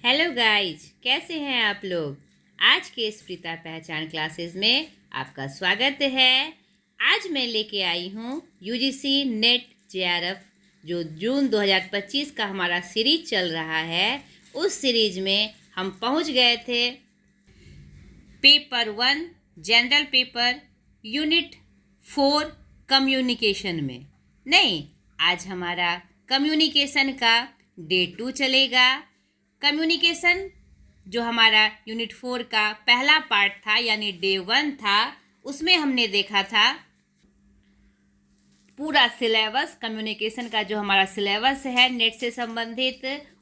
Hello guys, कैसे हैं आप लोग। आज के इस प्रीता पहचान क्लासेस में आपका स्वागत है। आज मैं लेके आई हूँ यूजीसी नेट जेआरएफ जो जून 2025 का हमारा सीरीज चल रहा है। उस सीरीज में हम पहुँच गए थे paper 1 general paper unit 4 communication में। नहीं, आज हमारा कम्युनिकेशन का डे 2 चलेगा। कम्युनिकेशन जो हमारा यूनिट 4 का पहला पार्ट था यानी डे 1 था, उसमें हमने देखा था पूरा सिलेबस। कम्युनिकेशन का जो हमारा सिलेबस है नेट से संबंधित,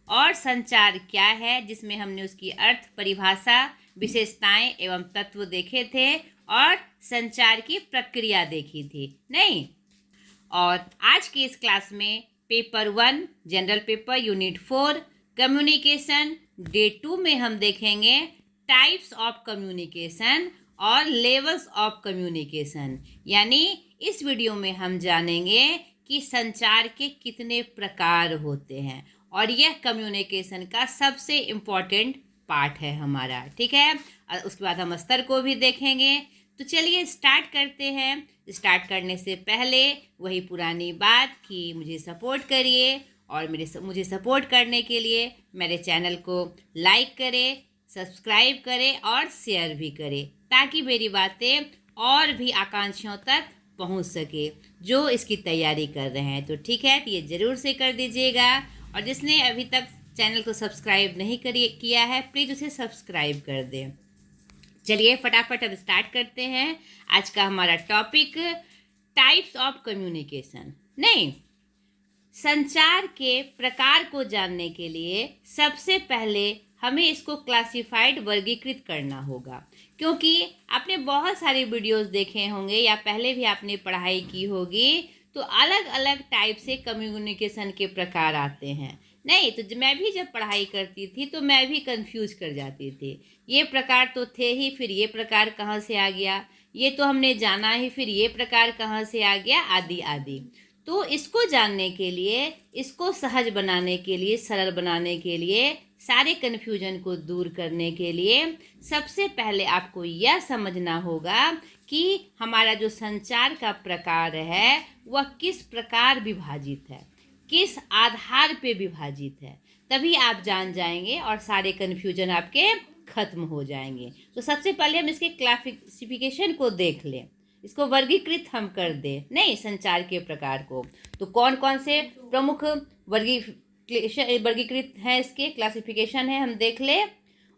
और संचार क्या है जिसमें हमने उसकी अर्थ, परिभाषा, विशेषताएं एवं तत्व देखे थे और संचार की प्रक्रिया देखी थी। नहीं, और आज की इस क्लास में paper 1 general paper unit 4 communication day 2 में हम देखेंगे टाइप्स ऑफ कम्युनिकेशन और लेवल्स ऑफ कम्युनिकेशन। यानी इस वीडियो में हम जानेंगे कि संचार के कितने प्रकार होते हैं, और यह कम्युनिकेशन का सबसे इम्पोर्टेंट पार्ट है हमारा। ठीक है, और उसके बाद हम स्तर को भी देखेंगे। तो चलिए स्टार्ट करते हैं। स्टार्ट करने से पहले वही पुरानी बात कि मुझे सपोर्ट करिए, और मुझे सपोर्ट करने के लिए मेरे चैनल को लाइक करें, सब्सक्राइब करें और शेयर भी करें, ताकि मेरी बातें और भी आकांक्षियों तक पहुंच सके जो इसकी तैयारी कर रहे हैं। तो ठीक है, तो ये ज़रूर से कर दीजिएगा, और जिसने अभी तक चैनल को सब्सक्राइब नहीं किया है प्लीज़ उसे सब्सक्राइब कर दें। चलिए फटाफट अब स्टार्ट करते हैं। आज का हमारा टॉपिक टाइप्स ऑफ कम्युनिकेशन। नहीं, संचार के प्रकार को जानने के लिए सबसे पहले हमें इसको क्लासिफाइड, वर्गीकृत करना होगा। क्योंकि आपने बहुत सारे वीडियोस देखे होंगे या पहले भी आपने पढ़ाई की होगी, तो अलग अलग टाइप से कम्युनिकेशन के प्रकार आते हैं। नहीं, तो मैं भी जब पढ़ाई करती थी तो मैं भी कंफ्यूज कर जाती थी। ये प्रकार तो थे ही, फिर ये प्रकार कहाँ से आ गया, ये तो हमने जाना ही, फिर ये प्रकार कहाँ से आ गया, आदि आदि। तो इसको जानने के लिए, इसको सहज बनाने के लिए, सरल बनाने के लिए, सारे कन्फ्यूजन को दूर करने के लिए सबसे पहले आपको यह समझना होगा कि हमारा जो संचार का प्रकार है वह किस प्रकार विभाजित है, किस आधार पे विभाजित है। तभी आप जान जाएंगे और सारे कन्फ्यूजन आपके खत्म हो जाएंगे। तो सबसे पहले हम इसके क्लासिफिकेशन को देख लें, इसको वर्गीकृत हम कर दें। नहीं, संचार के प्रकार को तो कौन कौन से प्रमुख वर्गीकृत हैं, इसके क्लासिफिकेशन है, हम देख ले।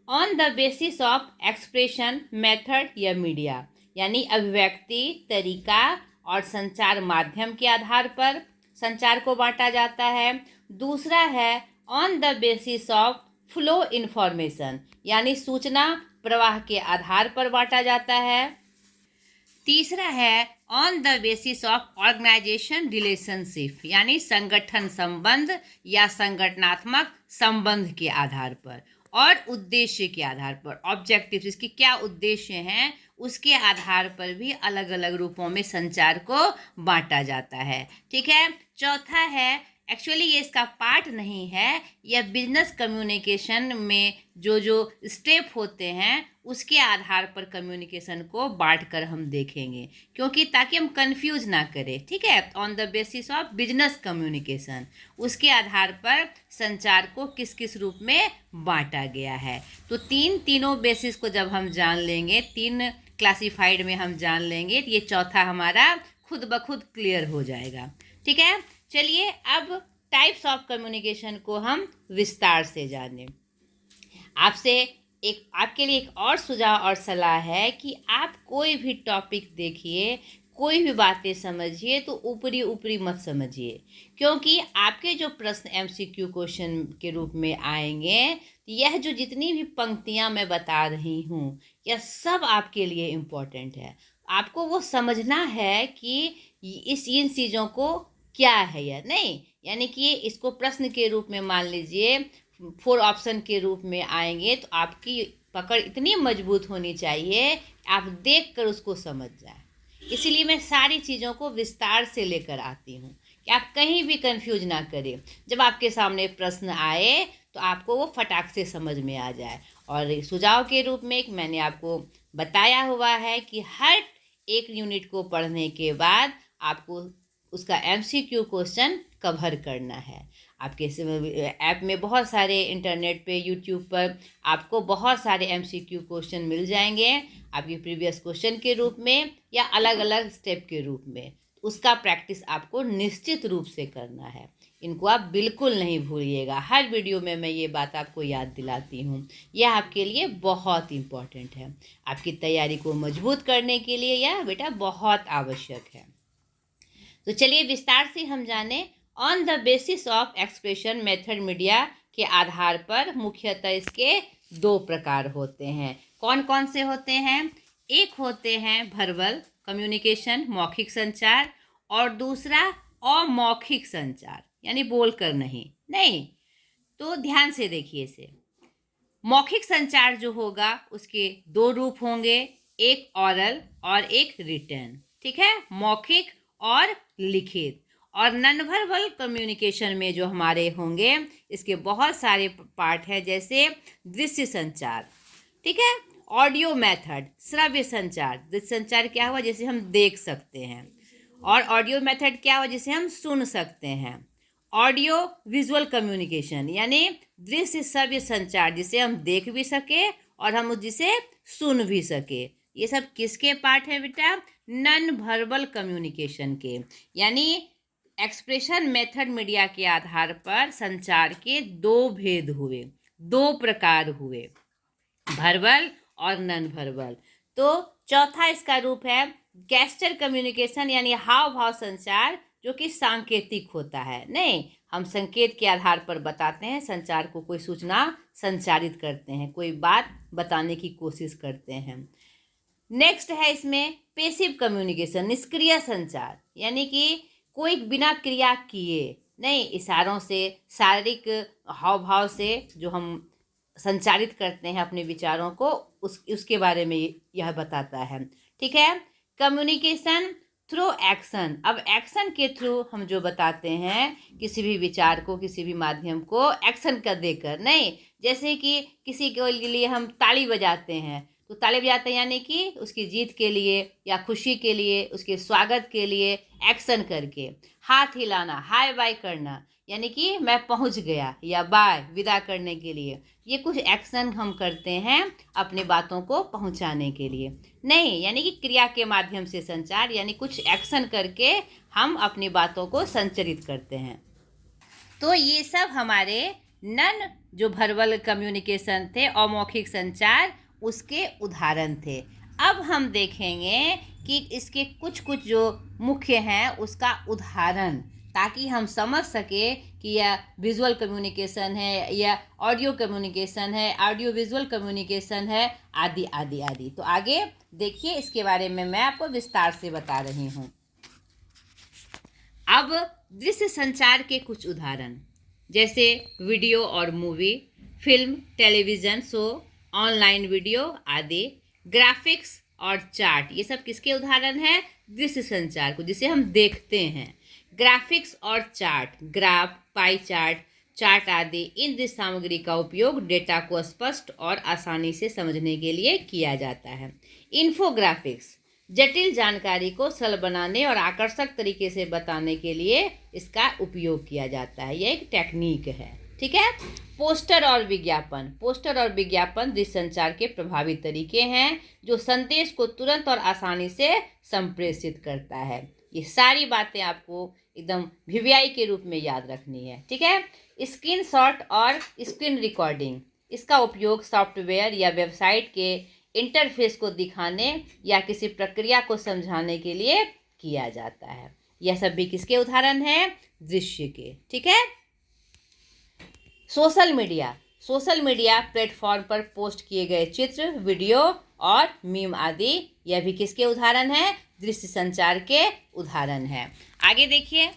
On the basis of expression method या मीडिया, यानी अभिव्यक्ति, तरीका और संचार माध्यम के आधार पर संचार को बांटा जाता है। दूसरा है on the basis of flow information, यानी सूचना प्रवाह के आधार पर बांटा जाता है। तीसरा है on the basis of organisation relationship, यानी संगठन संबंध या संगठनात्मक संबंध के आधार पर, और उद्देश्य के आधार पर, ऑब्जेक्टिव, इसके क्या उद्देश्य हैं उसके आधार पर भी अलग अलग रूपों में संचार को बांटा जाता है। ठीक है। चौथा है, एक्चुअली ये इसका पार्ट नहीं है, यह बिजनेस कम्युनिकेशन में जो जो स्टेप होते हैं उसके आधार पर कम्युनिकेशन को बांटकर हम देखेंगे, क्योंकि ताकि हम कंफ्यूज ना करें। ठीक है, on the basis of business communication, उसके आधार पर संचार को किस किस रूप में बांटा गया है। तो तीनों बेसिस को जब हम जान लेंगे, 3 क्लासिफाइड में हम जान लेंगे, तो ये चौथा हमारा खुद ब खुद क्लियर हो जाएगा। ठीक है, चलिए अब टाइप्स ऑफ कम्युनिकेशन को हम विस्तार से जानें। आपके लिए एक और सुझाव और सलाह है कि आप कोई भी टॉपिक देखिए, कोई भी बातें समझिए तो ऊपरी ऊपरी मत समझिए, क्योंकि आपके जो प्रश्न एमसीक्यू क्वेश्चन के रूप में आएंगे, यह जो जितनी भी पंक्तियां मैं बता रही हूँ यह सब आपके लिए इम्पोर्टेंट है। आपको वो समझना है कि इन चीज़ों को क्या है या नहीं। यानी कि इसको प्रश्न के रूप में मान लीजिए, 4 ऑप्शन के रूप में आएंगे, तो आपकी पकड़ इतनी मजबूत होनी चाहिए आप देख कर उसको समझ जाए। इसीलिए मैं सारी चीज़ों को विस्तार से लेकर आती हूँ कि आप कहीं भी कंफ्यूज ना करें। जब आपके सामने प्रश्न आए तो आपको वो फटाक से समझ में आ जाए। और सुझाव के रूप में मैंने आपको बताया हुआ है कि हर एक यूनिट को पढ़ने के बाद आपको उसका MCQ क्वेश्चन कवर करना है। आपके ऐप में बहुत सारे इंटरनेट पे यूट्यूब पर आपको बहुत सारे MCQ क्वेश्चन मिल जाएंगे, आपके प्रीवियस क्वेश्चन के रूप में या अलग अलग स्टेप के रूप में। उसका प्रैक्टिस आपको निश्चित रूप से करना है। इनको आप बिल्कुल नहीं भूलिएगा। हर वीडियो में मैं ये बात आपको याद दिलाती हूँ। यह आपके लिए बहुत इम्पोर्टेंट है। आपकी तैयारी को मजबूत करने के लिए यह बेटा बहुत आवश्यक है। तो चलिए विस्तार से हम जाने। On the basis of expression method media के आधार पर मुख्यतः इसके दो प्रकार होते हैं। कौन कौन से होते हैं? एक होते हैं वर्बल कम्युनिकेशन, मौखिक संचार, और दूसरा अमौखिक संचार, यानी बोलकर नहीं। तो ध्यान से देखिए इसे। मौखिक संचार जो होगा उसके दो रूप होंगे, एक ऑरल और एक रिटन। ठीक है, मौखिक और लिखित। और नॉन वर्बल कम्युनिकेशन में जो हमारे होंगे इसके बहुत सारे पार्ट है, जैसे दृश्य संचार, ठीक है, ऑडियो मेथड, श्रव्य संचार। दृश्य संचार क्या हुआ? जैसे हम देख सकते हैं। और ऑडियो मेथड क्या हुआ? जिसे हम सुन सकते हैं। ऑडियो विजुअल कम्युनिकेशन यानी दृश्य श्रव्य संचार, जिसे हम देख भी सके और हम जिसे सुन भी सके। ये सब किसके पार्ट है बेटा? नॉन वर्बल कम्युनिकेशन के। यानी एक्सप्रेशन मेथड मीडिया के आधार पर संचार के दो भेद हुए, दो प्रकार हुए, वर्बल और नॉन वर्बल। तो चौथा इसका रूप है गेस्चर कम्युनिकेशन, यानी हाव भाव संचार, जो कि सांकेतिक होता है। नहीं, हम संकेत के आधार पर बताते हैं, संचार को कोई सूचना संचारित करते हैं, कोई बात बताने की कोशिश करते हैं। नेक्स्ट है इसमें पेसिव कम्युनिकेशन, निष्क्रिय संचार, यानी कि कोई बिना क्रिया किए, नहीं, इशारों से, शारीरिक हाव भाव से जो हम संचारित करते हैं अपने विचारों को, उसके बारे में यह बताता है। ठीक है, कम्युनिकेशन थ्रू एक्शन। अब एक्शन के थ्रू हम जो बताते हैं किसी भी विचार को, किसी भी माध्यम को एक्शन कर देकर, नहीं, जैसे कि किसी के लिए हम ताली बजाते हैं, तो ताली बजाते हैं यानी कि उसकी जीत के लिए या खुशी के लिए, उसके स्वागत के लिए एक्शन करके। हाथ हिलाना, हाय बाय करना, यानी कि मैं पहुंच गया, या बाय, विदा करने के लिए। ये कुछ एक्शन हम करते हैं अपनी बातों को पहुंचाने के लिए। नहीं, यानी कि क्रिया के माध्यम से संचार, यानी कुछ एक्शन करके हम अपनी बातों को संचरित करते हैं। तो ये सब हमारे नॉन जो वर्बल कम्युनिकेशन थे, अमौखिक संचार, उसके उदाहरण थे। अब हम देखेंगे कि इसके कुछ कुछ जो मुख्य हैं उसका उदाहरण, ताकि हम समझ सके कि यह विजुअल कम्युनिकेशन है या ऑडियो कम्युनिकेशन है, ऑडियो विजुअल कम्युनिकेशन है, आदि आदि आदि। तो आगे देखिए, इसके बारे में मैं आपको विस्तार से बता रही हूँ। अब दृश्य संचार के कुछ उदाहरण, जैसे वीडियो और movie, film, television show, online video आदि, ग्राफिक्स और चार्ट, ये सब किसके उदाहरण हैं? दृश्य संचार को, जिसे हम देखते हैं। ग्राफिक्स और chart, graph, pie chart, chart आदि, इन दृश्य सामग्री का उपयोग डेटा को स्पष्ट और आसानी से समझने के लिए किया जाता है। इन्फोग्राफिक्स, जटिल जानकारी को सरल बनाने और आकर्षक तरीके से बताने के लिए इसका उपयोग किया जाता है। यह एक टेक्निक है। ठीक है, पोस्टर और विज्ञापन, पोस्टर और विज्ञापन दृश्य संचार के प्रभावी तरीके हैं जो संदेश को तुरंत और आसानी से संप्रेषित करता है। ये सारी बातें आपको एकदम वीवीआई के रूप में याद रखनी है। ठीक है, स्क्रीनशॉट और स्क्रीन रिकॉर्डिंग, इसका उपयोग सॉफ्टवेयर या वेबसाइट के इंटरफेस को दिखाने या किसी प्रक्रिया को समझाने के लिए किया जाता है। यह सब भी किसके उदाहरण हैं? दृश्य के। ठीक है, social media, social media platform पर पोस्ट किए गए चित्र, वीडियो और मीम आदि, यह भी किसके उदाहरण हैं? दृश्य संचार के उदाहरण हैं। आगे देखिए,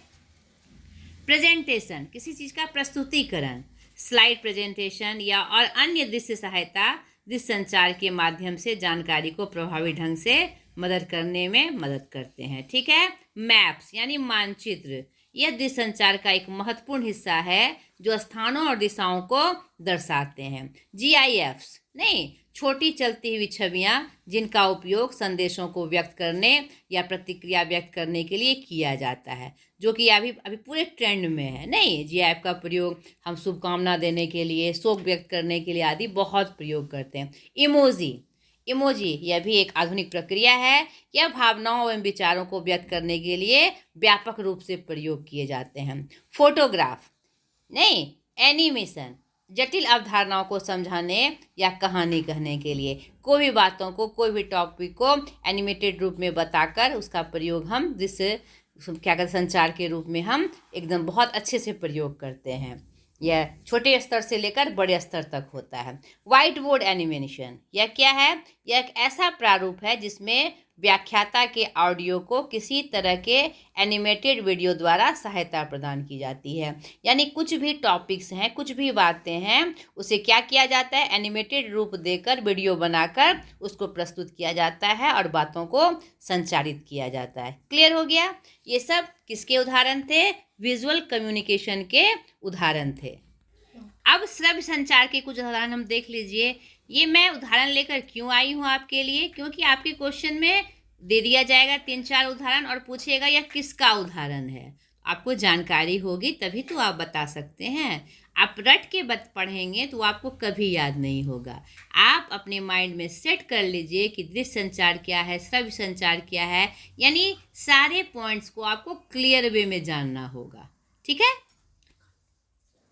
प्रेजेंटेशन, किसी चीज़ का प्रस्तुतिकरण, स्लाइड प्रेजेंटेशन या और अन्य दृश्य सहायता दृश्य संचार के माध्यम से जानकारी को प्रभावी ढंग से मदद करने में मदद करते हैं। ठीक है, मैप्स यानी मानचित्र, यह दृश्य संचार का एक महत्वपूर्ण हिस्सा है जो स्थानों और दिशाओं को दर्शाते हैं। GIFs नहीं, छोटी चलती हुई छवियां जिनका उपयोग संदेशों को व्यक्त करने या प्रतिक्रिया व्यक्त करने के लिए किया जाता है, जो कि अभी अभी पूरे ट्रेंड में है। नहीं, GIF का प्रयोग हम शुभकामना देने के लिए, शोक व्यक्त करने के लिए आदि बहुत प्रयोग करते हैं। इमोजी यह भी एक आधुनिक प्रक्रिया है। यह भावनाओं एवं विचारों को व्यक्त करने के लिए व्यापक रूप से प्रयोग किए जाते हैं। फोटोग्राफ नहीं, एनिमेशन जटिल अवधारणाओं को समझाने या कहानी कहने के लिए, कोई भी बातों को, कोई भी टॉपिक को एनिमेटेड रूप में बताकर उसका प्रयोग हम जिससे क्या कहते संचार के रूप में हम एकदम बहुत अच्छे से प्रयोग करते हैं। यह छोटे स्तर से लेकर बड़े स्तर तक होता है। व्हाइट बोर्ड एनिमेशन यह क्या है? यह एक ऐसा प्रारूप है जिसमें व्याख्याता के ऑडियो को किसी तरह के एनिमेटेड वीडियो द्वारा सहायता प्रदान की जाती है। यानी कुछ भी टॉपिक्स हैं, कुछ भी बातें हैं, उसे क्या किया जाता है? एनिमेटेड रूप देकर वीडियो बनाकर उसको प्रस्तुत किया जाता है और बातों को संचारित किया जाता है। क्लियर हो गया? ये सब किसके उदाहरण थे? विजुअल कम्युनिकेशन के उदाहरण थे। अब श्रव्य संचार के कुछ उदाहरण हम देख लीजिए। ये मैं उदाहरण लेकर क्यों आई हूँ आपके लिए? क्योंकि आपके क्वेश्चन में दे दिया जाएगा 3-4 उदाहरण और पूछेगा यह किसका उदाहरण है। आपको जानकारी होगी तभी तो आप बता सकते हैं। आप रट के पढ़ेंगे तो आपको कभी याद नहीं होगा। आप अपने माइंड में सेट कर लीजिए कि दृश्य संचार क्या है, श्रव्य संचार क्या है, यानी सारे पॉइंट्स को आपको क्लियर वे में जानना होगा। ठीक है?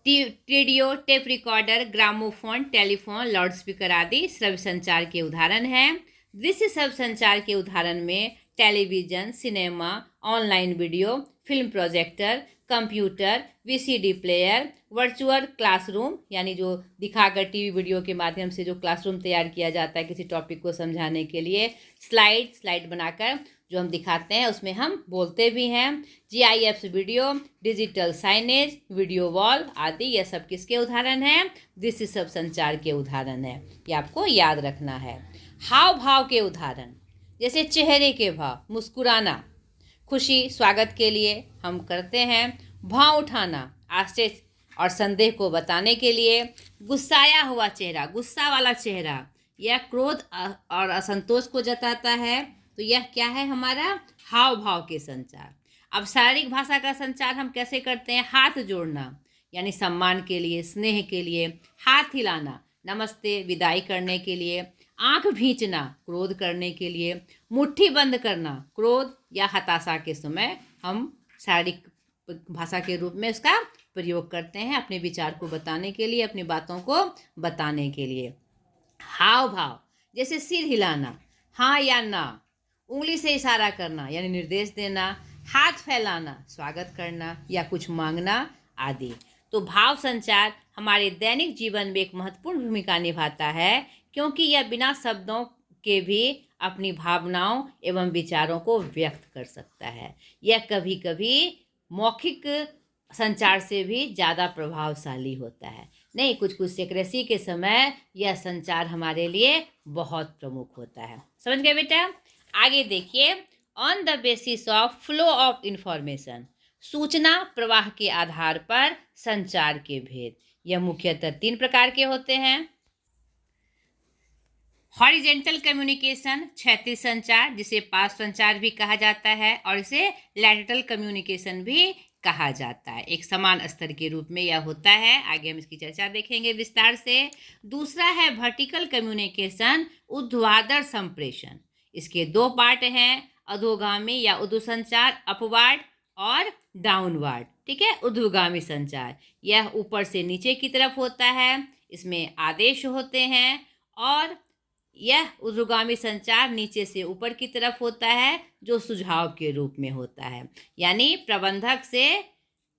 Radio, tape recorder, gramophone, telephone, loudspeaker आदि श्रव्य संचार के उदाहरण हैं। दृश्य श्रव्य संचार के उदाहरण में television, cinema, online video, film projector, computer, VCD player, virtual classroom यानी जो दिखाकर टीवी वीडियो के माध्यम से जो क्लासरूम तैयार किया जाता है किसी टॉपिक को समझाने के लिए, स्लाइड बनाकर जो हम दिखाते हैं उसमें हम बोलते भी हैं। GIFs video, digital signage, video wall आदि यह सब किसके उदाहरण हैं? दृश्य श्रव्य संचार के उदाहरण है। ये आपको याद रखना है। हाव भाव के उदाहरण जैसे चेहरे के भाव, मुस्कुराना, खुशी, स्वागत के लिए हम करते हैं। भाव उठाना, आश्चर्य और संदेह को बताने के लिए। गुस्साया हुआ चेहरा, गुस्सा वाला चेहरा, यह क्रोध और असंतोष को जताता है। तो यह क्या है? हमारा हाव भाव के संचार। अब शारीरिक भाषा का संचार हम कैसे करते हैं? हाथ जोड़ना यानी सम्मान के लिए, स्नेह के लिए। हाथ हिलाना, नमस्ते, विदाई करने के लिए। आंख भींचना, क्रोध करने के लिए। मुट्ठी बंद करना, क्रोध या हताशा के समय हम शारीरिक भाषा के रूप में इसका प्रयोग करते हैं अपने विचार को बताने के लिए, अपनी बातों को बताने के लिए। हाव भाव जैसे सिर हिलाना, हाँ या ना, उंगली से इशारा करना यानी निर्देश देना, हाथ फैलाना, स्वागत करना या कुछ मांगना आदि। तो भाव संचार हमारे दैनिक जीवन में एक महत्वपूर्ण भूमिका निभाता है क्योंकि यह बिना शब्दों के भी अपनी भावनाओं एवं विचारों को व्यक्त कर सकता है। यह कभी कभी मौखिक संचार से भी ज़्यादा प्रभावशाली होता है। नहीं, कुछ सेक्रेसी के समय यह संचार हमारे लिए बहुत प्रमुख होता है। समझ गए बेटा? आगे देखिए। On the basis of flow of information, सूचना प्रवाह के आधार पर संचार के भेद। यह मुख्यतः 3 प्रकार के होते हैं। हॉरिजेंटल कम्युनिकेशन, क्षैतिज संचार जिसे पाश संचार भी कहा जाता है, और इसे लैटरल कम्युनिकेशन भी कहा जाता है। एक समान स्तर के रूप में यह होता है। आगे हम इसकी चर्चा देखेंगे विस्तार से। दूसरा है वर्टिकल कम्युनिकेशन, ऊर्ध्वाधर संप्रेषण। इसके 2 पार्ट हैं, अधोगामी या ऊर्ध्व संचार, अपवार्ड और डाउनवार्ड। ठीक है? ऊर्ध्वगामी संचार यह ऊपर से नीचे की तरफ होता है, इसमें आदेश होते हैं। और यह ऊर्ध्वगामी संचार नीचे से ऊपर की तरफ होता है जो सुझाव के रूप में होता है, यानी प्रबंधक से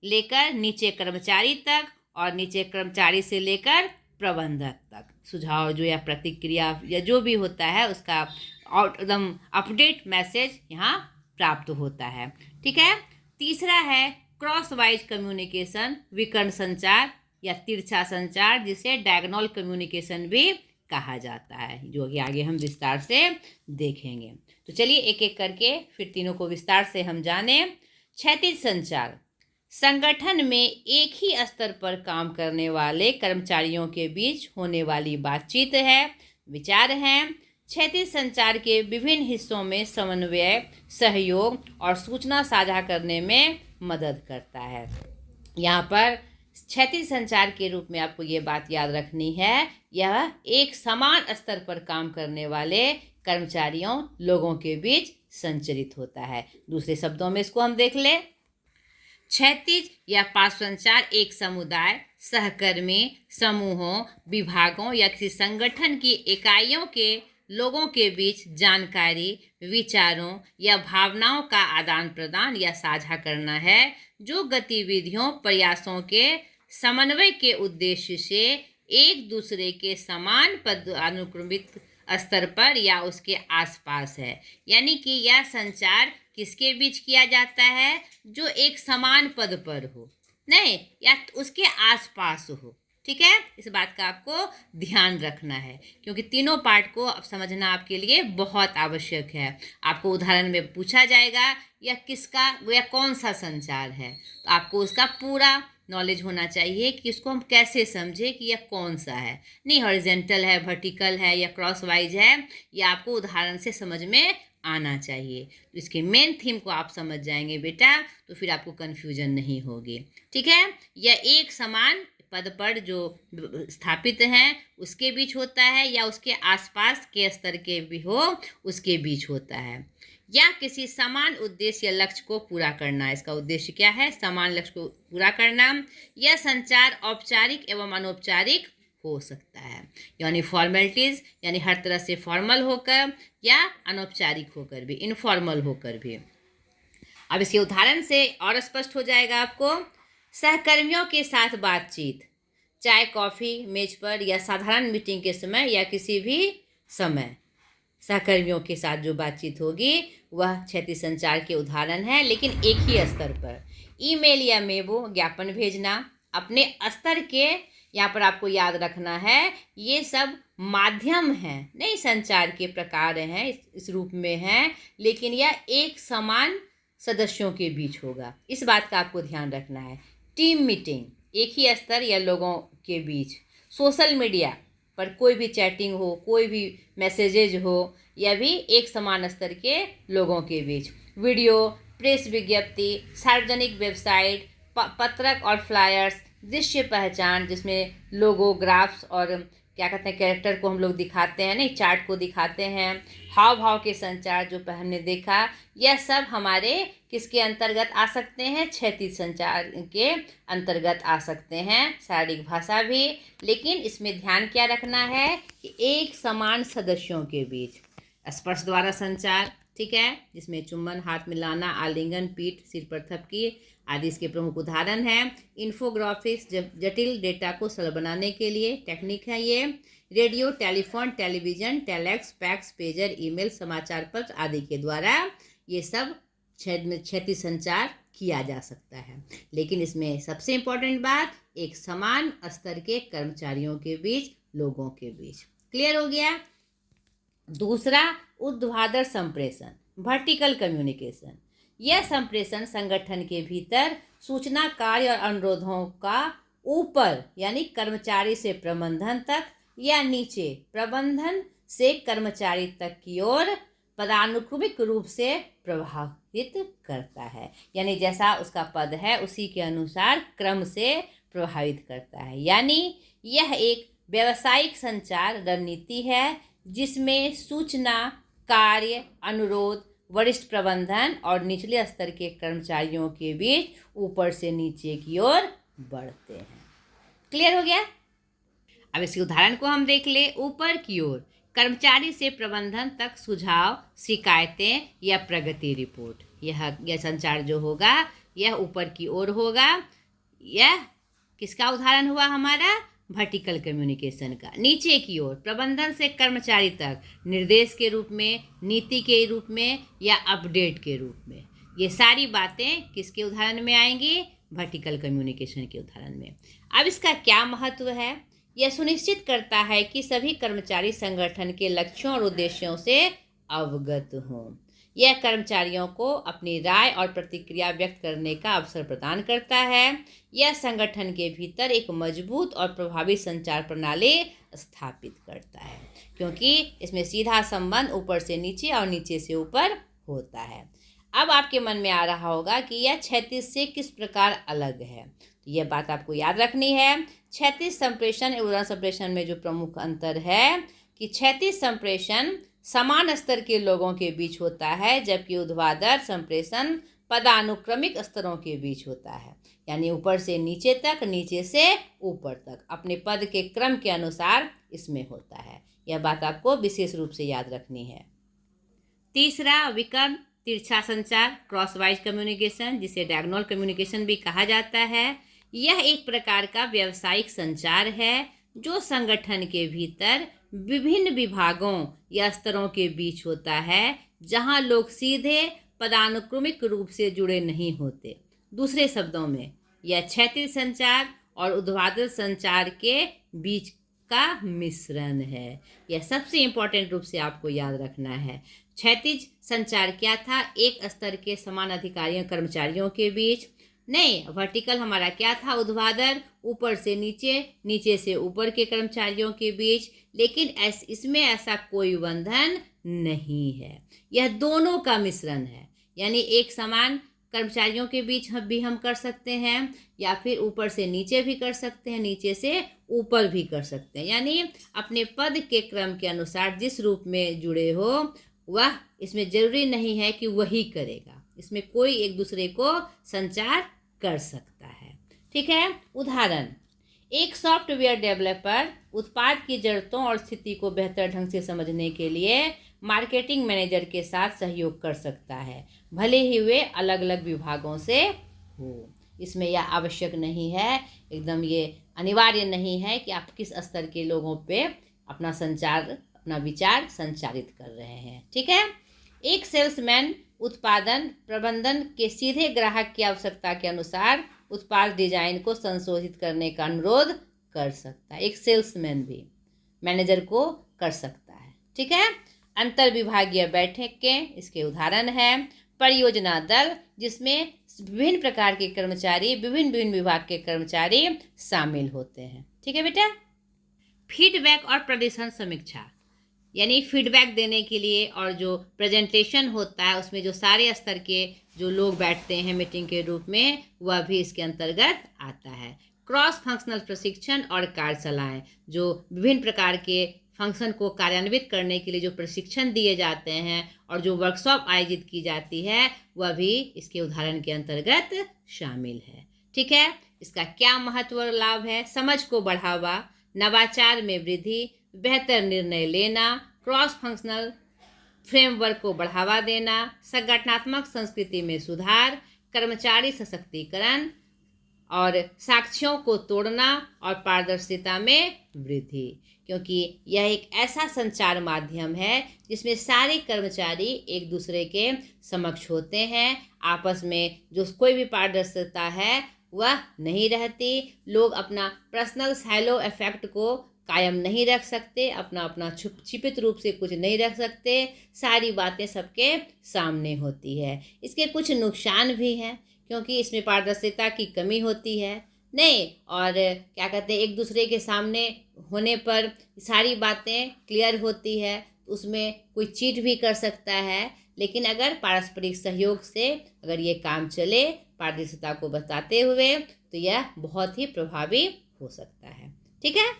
लेकर नीचे कर्मचारी तक और नीचे कर्मचारी से लेकर प्रबंधक तक सुझाव जो या प्रतिक्रिया या जो भी होता है उसका एकदम अपडेट मैसेज यहाँ प्राप्त होता है। ठीक है? तीसरा है क्रॉस वाइज कम्युनिकेशन, विकर्ण संचार या तिरछा संचार जिसे डायगोनल कम्युनिकेशन भी कहा जाता है, जो कि आगे हम विस्तार से देखेंगे। तो चलिए एक एक करके फिर तीनों को विस्तार से हम जाने। क्षैतिज संचार संगठन में एक ही स्तर पर काम करने वाले कर्मचारियों के बीच होने वाली बातचीत है। विचार हैं, क्षैतिज संचार के विभिन्न हिस्सों में समन्वय, सहयोग और सूचना साझा करने में मदद करता है। यहाँ पर क्षैतिज संचार के रूप में आपको ये बात याद रखनी है, यह एक समान स्तर पर काम करने वाले कर्मचारियों, लोगों के बीच संचरित होता है। दूसरे शब्दों में इसको हम देख लें, क्षैतिज या पार्श्व संचार एक समुदाय, सहकर्मी, समूहों, विभागों या किसी संगठन की इकाइयों के लोगों के बीच जानकारी, विचारों या भावनाओं का आदान प्रदान या साझा करना है, जो गतिविधियों, प्रयासों के समन्वय के उद्देश्य से एक दूसरे के समान पदानुक्रमित स्तर पर या उसके आसपास है। यानी कि यह संचार किसके बीच किया जाता है? जो एक समान पद पर हो, नहीं या उसके आसपास हो। ठीक है, इस बात का आपको ध्यान रखना है, क्योंकि तीनों पार्ट को अब समझना आपके लिए बहुत आवश्यक है। आपको उदाहरण में पूछा जाएगा यह किसका या कौन सा संचार है, तो आपको उसका पूरा नॉलेज होना चाहिए कि इसको हम कैसे समझे कि यह कौन सा है। नहीं हॉरिजेंटल है, वर्टिकल है या क्रॉस वाइज है, यह आपको उदाहरण से समझ में आना चाहिए। तो इसके मेन थीम को आप समझ जाएंगे बेटा, तो फिर आपको कन्फ्यूजन नहीं होगी। ठीक है, यह एक समान पद पर जो स्थापित हैं उसके बीच होता है, या उसके आसपास के स्तर के भी हो उसके बीच होता है, या किसी समान उद्देश्य या लक्ष्य को पूरा करना। इसका उद्देश्य क्या है? समान लक्ष्य को पूरा करना। यह संचार औपचारिक एवं अनौपचारिक हो सकता है, यानी फॉर्मेलिटीज, यानी हर तरह से फॉर्मल होकर या अनौपचारिक होकर भी, इनफॉर्मल होकर भी। अब इसके उदाहरण से और स्पष्ट हो जाएगा आपको। सहकर्मियों के साथ बातचीत, चाय कॉफ़ी मेज पर या साधारण मीटिंग के समय या किसी भी समय सहकर्मियों के साथ जो बातचीत होगी वह क्षैतिज संचार के उदाहरण है, लेकिन एक ही स्तर पर। ईमेल या मेमो, ज्ञापन भेजना, अपने स्तर के, यहाँ पर आपको याद रखना है ये सब माध्यम हैं, नहीं संचार के प्रकार हैं, इस रूप में हैं, लेकिन यह एक समान सदस्यों के बीच होगा। इस बात का आपको ध्यान रखना है। टीम मीटिंग, एक ही स्तर या लोगों के बीच। सोशल मीडिया पर कोई भी चैटिंग हो, कोई भी मैसेजेज हो, यह भी एक समान स्तर के लोगों के बीच। वीडियो, प्रेस विज्ञप्ति, सार्वजनिक वेबसाइट, पत्रक और फ्लायर्स, दृश्य पहचान जिसमें लोगो, ग्राफ्स और क्या कहते हैं कैरेक्टर को हम लोग दिखाते हैं, नहीं चार्ट को दिखाते हैं। हाव भाव के संचार जो हमने देखा, यह सब हमारे किसके अंतर्गत आ सकते हैं? क्षैतिज संचार के अंतर्गत आ सकते हैं, शारीरिक भाषा भी। लेकिन इसमें ध्यान क्या रखना है कि एक समान सदस्यों के बीच। स्पर्श द्वारा संचार, ठीक है, जिसमें चुम्बन, हाथ मिलाना, आलिंगन, पीठ, सिर पर थपकी आदि इसके प्रमुख उदाहरण हैं। इन्फोग्राफिक्स, जटिल डेटा को सरल बनाने के लिए टेक्निक है ये। Radio, telephone, television, telex, fax, pager, email, समाचार पत्र आदि के द्वारा ये सब क्षैतिज संचार किया जा सकता है। लेकिन इसमें सबसे इम्पोर्टेंट बात, एक समान स्तर के कर्मचारियों के बीच, लोगों के बीच। क्लियर हो गया? दूसरा, ऊर्ध्वाधर संप्रेषण, वर्टिकल कम्युनिकेशन। यह संप्रेषण संगठन के भीतर सूचना, कार्य और अनुरोधों का ऊपर यानी कर्मचारी से प्रबंधन तक, या नीचे प्रबंधन से कर्मचारी तक की ओर पदानुक्रमिक रूप से प्रभावित करता है। यानी जैसा उसका पद है उसी के अनुसार क्रम से प्रभावित करता है। यानी यह एक व्यावसायिक संचार रणनीति है जिसमें सूचना, कार्य, अनुरोध वरिष्ठ प्रबंधन और निचले स्तर के कर्मचारियों के बीच ऊपर से नीचे की ओर बढ़ते हैं। क्लियर हो गया? अब इसके उदाहरण को हम देख ले। ऊपर की ओर कर्मचारी से प्रबंधन तक सुझाव, शिकायतें या प्रगति रिपोर्ट। यह संचार जो होगा यह ऊपर की ओर होगा। यह किसका उदाहरण हुआ? हमारा वर्टिकल कम्युनिकेशन का। नीचे की ओर प्रबंधन से कर्मचारी तक निर्देश के रूप में, नीति के रूप में या अपडेट के रूप में। ये सारी बातें किसके उदाहरण में आएंगी? वर्टिकल कम्युनिकेशन के उदाहरण में। अब इसका क्या महत्व है? यह सुनिश्चित करता है कि सभी कर्मचारी संगठन के लक्ष्यों और उद्देश्यों से अवगत हों। यह कर्मचारियों को अपनी राय और प्रतिक्रिया व्यक्त करने का अवसर प्रदान करता है। यह संगठन के भीतर एक मजबूत और प्रभावी संचार प्रणाली स्थापित करता है, क्योंकि इसमें सीधा संबंध ऊपर से नीचे और नीचे से ऊपर होता है। अब आपके मन में आ रहा होगा कि यह क्षैतिज से किस प्रकार अलग है, तो यह बात आपको याद रखनी है। क्षैतिज संप्रेषण एवं उर्ध्व संप्रेषण में जो प्रमुख अंतर है कि क्षैतिज संप्रेषण समान स्तर के लोगों के बीच होता है, जबकि ऊर्ध्वाधर संप्रेषण पदानुक्रमिक स्तरों के बीच होता है, यानी ऊपर से नीचे तक, नीचे से ऊपर तक अपने पद के क्रम के अनुसार इसमें होता है। यह बात आपको विशेष रूप से याद रखनी है। तीसरा, विकर्ण तिरछा संचार, क्रॉस वाइज कम्युनिकेशन, जिसे डायगोनल कम्युनिकेशन भी कहा जाता है। यह एक प्रकार का व्यावसायिक संचार है जो संगठन के भीतर विभिन्न विभागों या स्तरों के बीच होता है, जहां लोग सीधे पदानुक्रमिक रूप से जुड़े नहीं होते। दूसरे शब्दों में, यह क्षैतिज संचार और ऊर्ध्वाधर संचार के बीच का मिश्रण है। यह सबसे इम्पोर्टेंट रूप से आपको याद रखना है। क्षैतिज संचार क्या था? एक स्तर के समान अधिकारियों कर्मचारियों के बीच। नहीं, वर्टिकल हमारा क्या था? ऊर्ध्वाधर, ऊपर से नीचे, नीचे से ऊपर के कर्मचारियों के बीच। लेकिन इसमें ऐसा कोई बंधन नहीं है, यह दोनों का मिश्रण है। यानी एक समान कर्मचारियों के बीच भी हम कर सकते हैं, या फिर ऊपर से नीचे भी कर सकते हैं, नीचे से ऊपर भी कर सकते हैं। यानी अपने पद के क्रम के अनुसार जिस रूप में जुड़े हो वह, इसमें जरूरी नहीं है कि वही करेगा, इसमें कोई एक दूसरे को संचार कर सकता है। ठीक है। उदाहरण, एक सॉफ्टवेयर डेवलपर उत्पाद की जरूरतों और स्थिति को बेहतर ढंग से समझने के लिए मार्केटिंग मैनेजर के साथ सहयोग कर सकता है, भले ही वे अलग अलग विभागों से हो। इसमें यह आवश्यक नहीं है, एकदम ये अनिवार्य नहीं है कि आप किस स्तर के लोगों पे अपना संचार, अपना विचार संचारित कर रहे हैं। ठीक है। एक सेल्समैन उत्पादन प्रबंधन के सीधे ग्राहक की आवश्यकता के अनुसार उत्पाद डिजाइन को संशोधित करने का अनुरोध कर सकता है। एक सेल्समैन भी मैनेजर को कर सकता है। ठीक है। अंतर विभागीय बैठकें इसके उदाहरण है। परियोजना दल, जिसमें विभिन्न प्रकार के कर्मचारी, विभिन्न विभाग के कर्मचारी शामिल होते हैं। ठीक है बेटा। फीडबैक और प्रदर्शन समीक्षा, यानी फीडबैक देने के लिए और जो प्रेजेंटेशन होता है उसमें जो सारे स्तर के जो लोग बैठते हैं मीटिंग के रूप में, वह भी इसके अंतर्गत आता है। क्रॉस फंक्शनल प्रशिक्षण और कार्यशालाएं, जो विभिन्न प्रकार के फंक्शन को कार्यान्वित करने के लिए जो प्रशिक्षण दिए जाते हैं और जो वर्कशॉप आयोजित की जाती है, वह भी इसके उदाहरण के अंतर्गत शामिल है। ठीक है। इसका क्या महत्व और लाभ है? समझ को बढ़ावा, नवाचार में वृद्धि, बेहतर निर्णय लेना, क्रॉस फंक्शनल फ्रेमवर्क को बढ़ावा देना, संगठनात्मक संस्कृति में सुधार, कर्मचारी सशक्तिकरण और साक्ष्यों को तोड़ना और पारदर्शिता में वृद्धि। क्योंकि यह एक ऐसा संचार माध्यम है जिसमें सारे कर्मचारी एक दूसरे के समक्ष होते हैं, आपस में जो कोई भी पारदर्शिता है वह नहीं रहती। लोग अपना पर्सनल साइलो इफेक्ट को कायम नहीं रख सकते, अपना अपना छिपित रूप से कुछ नहीं रख सकते, सारी बातें सबके सामने होती है। इसके कुछ नुकसान भी हैं, क्योंकि इसमें पारदर्शिता की कमी होती है। नहीं, और क्या कहते हैं, एक दूसरे के सामने होने पर सारी बातें क्लियर होती है, उसमें कोई चीट भी कर सकता है। लेकिन अगर पारस्परिक सहयोग से अगर ये काम चले पारदर्शिता को बताते हुए, तो यह बहुत ही प्रभावी हो सकता है। ठीक है।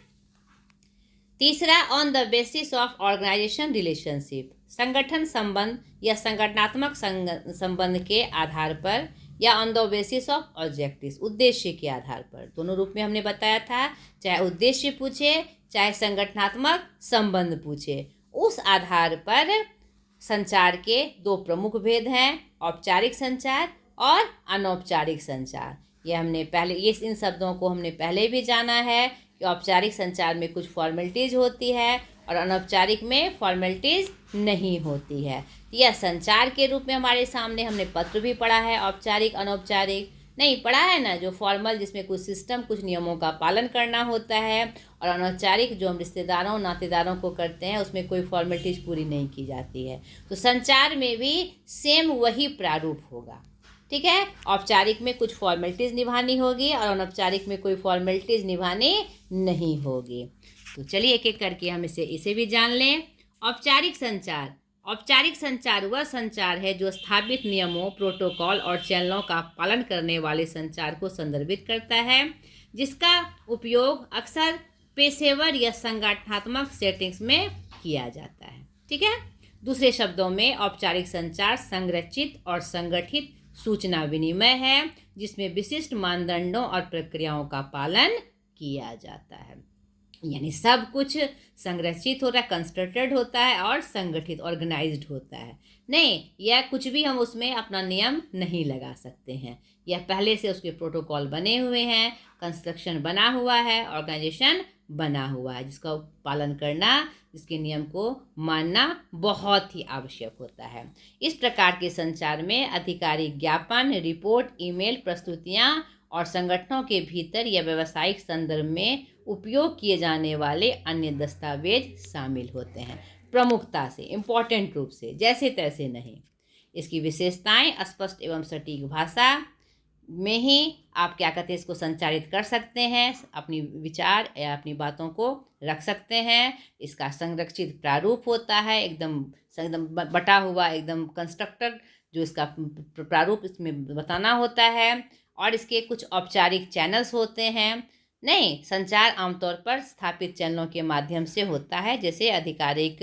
तीसरा, on the basis of organisation relationship, संगठन संबंध या संगठनात्मक संबंध के आधार पर, या on the basis of objectives, उद्देश्य के आधार पर। दोनों रूप में हमने बताया था, चाहे उद्देश्य पूछे चाहे संगठनात्मक संबंध पूछे, उस आधार पर संचार के दो प्रमुख भेद हैं, औपचारिक संचार और अनौपचारिक संचार। ये हमने पहले, ये इन शब्दों को हमने पहले भी जाना है कि औपचारिक संचार में कुछ फॉर्मेलिटीज़ होती है और अनौपचारिक में फॉर्मेलिटीज़ नहीं होती है। यह संचार के रूप में हमारे सामने, हमने पत्र भी पढ़ा है, औपचारिक अनौपचारिक। नहीं पढ़ा है ना, जो फॉर्मल जिसमें कुछ सिस्टम, कुछ नियमों का पालन करना होता है, और अनौपचारिक जो हम रिश्तेदारों नातेदारों को करते हैं उसमें कोई फॉर्मेलिटीज पूरी नहीं की जाती है। तो संचार में भी सेम वही प्रारूप होगा, ठीक है। औपचारिक में कुछ फॉर्मेलिटीज निभानी होगी और अनौपचारिक में कोई फॉर्मेलिटीज निभानी नहीं होगी। तो चलिए एक एक करके हम इसे भी जान लें। औपचारिक संचार। औपचारिक संचार वह संचार है जो स्थापित नियमों, प्रोटोकॉल और चैनलों का पालन करने वाले संचार को संदर्भित करता है, जिसका उपयोग अक्सर पेशेवर या संगठनात्मक सेटिंग्स में किया जाता है, ठीक है। दूसरे शब्दों में औपचारिक संचार संरचित और संगठित सूचना विनिमय है, जिसमें विशिष्ट मानदंडों और प्रक्रियाओं का पालन किया जाता है। यानी सब कुछ संरचित होता है, कंस्ट्रक्टेड होता है और संगठित, ऑर्गेनाइज्ड होता है। नहीं, यह कुछ भी हम उसमें अपना नियम नहीं लगा सकते हैं। यह पहले से उसके प्रोटोकॉल बने हुए हैं, कंस्ट्रक्शन बना हुआ है, ऑर्गेनाइजेशन बना हुआ है, जिसका पालन करना, जिसके नियम को मानना बहुत ही आवश्यक होता है। इस प्रकार के संचार में आधिकारिक ज्ञापन, रिपोर्ट, ईमेल, प्रस्तुतियाँ और संगठनों के भीतर या व्यावसायिक संदर्भ में उपयोग किए जाने वाले अन्य दस्तावेज शामिल होते हैं। प्रमुखता से, इम्पोर्टेंट रूप से, जैसे तैसे नहीं। इसकी विशेषताएं स्पष्ट एवं सटीक भाषा में ही आप क्या कहते हैं इसको संचारित कर सकते हैं, अपनी विचार या अपनी बातों को रख सकते हैं। इसका संरक्षित प्रारूप होता है, एकदम बटा हुआ, एकदम कंस्ट्रक्टेड, जो इसका प्रारूप इसमें बताना होता है। और इसके कुछ औपचारिक चैनल्स होते हैं। नहीं, संचार आमतौर पर स्थापित चैनलों के माध्यम से होता है, जैसे आधिकारिक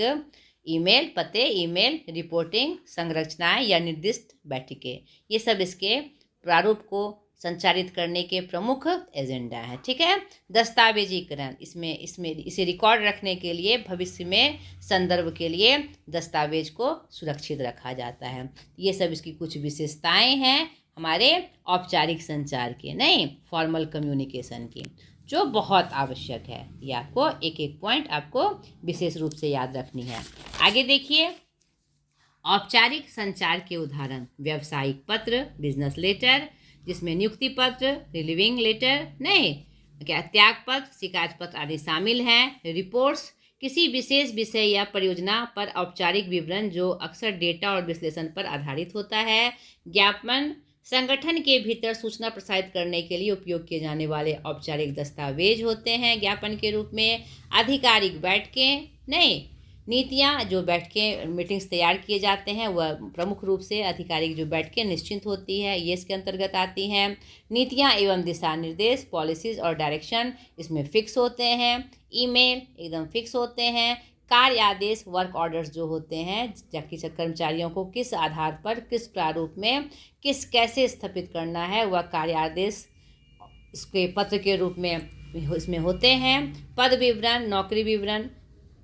ईमेल पते, ईमेल रिपोर्टिंग, संरचनाएं या निर्दिष्ट बैठकें। ये सब इसके प्रारूप को संचारित करने के प्रमुख एजेंडा है, ठीक है। दस्तावेजीकरण, इसे रिकॉर्ड रखने के लिए, भविष्य में संदर्भ के लिए दस्तावेज को सुरक्षित रखा जाता है। ये सब इसकी कुछ विशेषताएं हैं हमारे औपचारिक संचार के, नहीं फॉर्मल कम्युनिकेशन की, जो बहुत आवश्यक है। ये आपको एक एक पॉइंट आपको विशेष रूप से याद रखनी है। आगे देखिए, औपचारिक संचार के उदाहरण। व्यावसायिक पत्र, बिजनेस लेटर, जिसमें नियुक्ति पत्र, रिलीविंग लेटर, नहीं क्या त्याग पत्र, शिकायत पत्र आदि शामिल हैं। रिपोर्ट्स, किसी विशेष विषय या परियोजना पर औपचारिक विवरण जो अक्सर डेटा और विश्लेषण पर आधारित होता है। ज्ञापन, संगठन के भीतर सूचना प्रसारित करने के लिए उपयोग किए जाने वाले औपचारिक दस्तावेज होते हैं ज्ञापन के रूप में। आधिकारिक बैठकें, नहीं नीतियाँ, जो बैठकें मीटिंग्स तैयार किए जाते हैं, वह प्रमुख रूप से आधिकारिक जो बैठकें निश्चित होती है, ये इसके अंतर्गत आती हैं। नीतियाँ एवं दिशा निर्देश, पॉलिसीज़ और डायरेक्शन इसमें फिक्स होते हैं। ईमेल एकदम फिक्स होते हैं। कार्य आदेश, वर्क ऑर्डर्स जो होते हैं, जबकि कर्मचारियों को किस आधार पर, किस प्रारूप में, कैसे स्थापित करना है, वह कार्य आदेश इसके पत्र के रूप में इसमें होते हैं। पद विवरण, नौकरी विवरण,